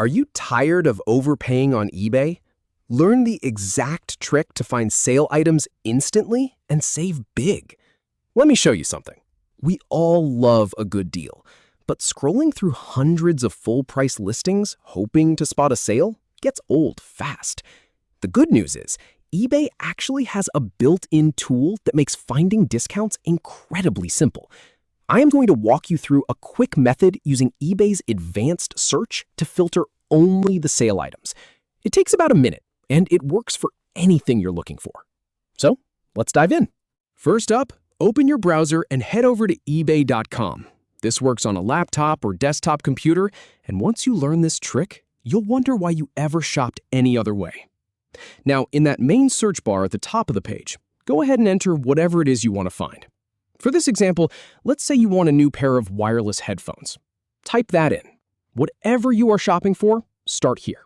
Are you tired of overpaying on eBay? Learn the exact trick to find sale items instantly and save big. Let me show you something. We all love a good deal, but scrolling through hundreds of full-price listings hoping to spot a sale gets old fast. The good news is, eBay actually has a built-in tool that makes finding discounts incredibly simple. I am going to walk you through a quick method using eBay's advanced search to filter only the sale items. It takes about a minute, and it works for anything you're looking for. So, let's dive in. First up, open your browser and head over to ebay.com. This works on a laptop or desktop computer, and once you learn this trick, you'll wonder why you ever shopped any other way. Now, in that main search bar at the top of the page, go ahead and enter whatever it is you want to find. For this example, let's say you want a new pair of wireless headphones. Type that in. Whatever you are shopping for, start here.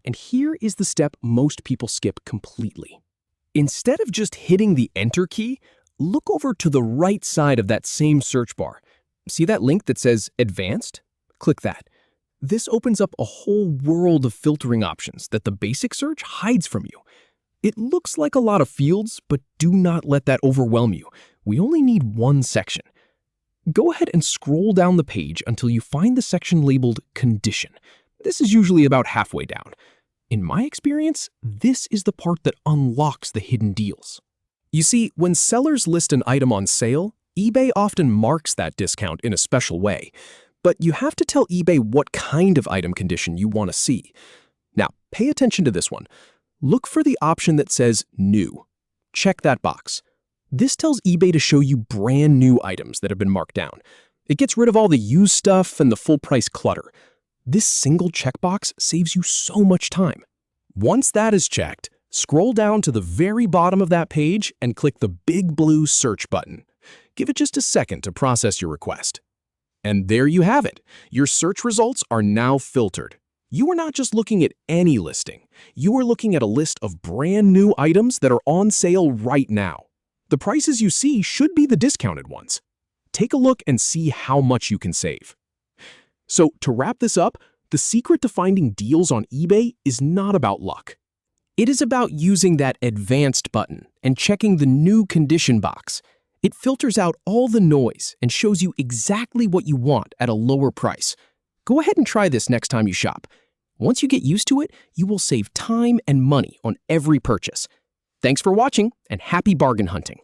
And here is the step most people skip completely. Instead of just hitting the Enter key, look over to the right side of that same search bar. See that link that says Advanced? Click that. This opens up a whole world of filtering options that the basic search hides from you. It looks like a lot of fields, but do not let that overwhelm you. We only need one section. Go ahead and scroll down the page until you find the section labeled Condition. This is usually about halfway down. In my experience, this is the part that unlocks the hidden deals. You see, when sellers list an item on sale, eBay often marks that discount in a special way. But you have to tell eBay what kind of item condition you want to see. Now, pay attention to this one. Look for the option that says New. Check that box. This tells eBay to show you brand new items that have been marked down. It gets rid of all the used stuff and the full-price clutter. This single checkbox saves you so much time. Once that is checked, scroll down to the very bottom of that page and click the big blue search button. Give it just a second to process your request. And there you have it. Your search results are now filtered. You are not just looking at any listing. You are looking at a list of brand new items that are on sale right now. The prices you see should be the discounted ones. Take a look and see how much you can save. So to wrap this up, the secret to finding deals on eBay is not about luck. It is about using that Advanced button and checking the New Condition box. It filters out all the noise and shows you exactly what you want at a lower price. Go ahead and try this next time you shop. Once you get used to it, you will save time and money on every purchase. Thanks for watching, and happy bargain hunting.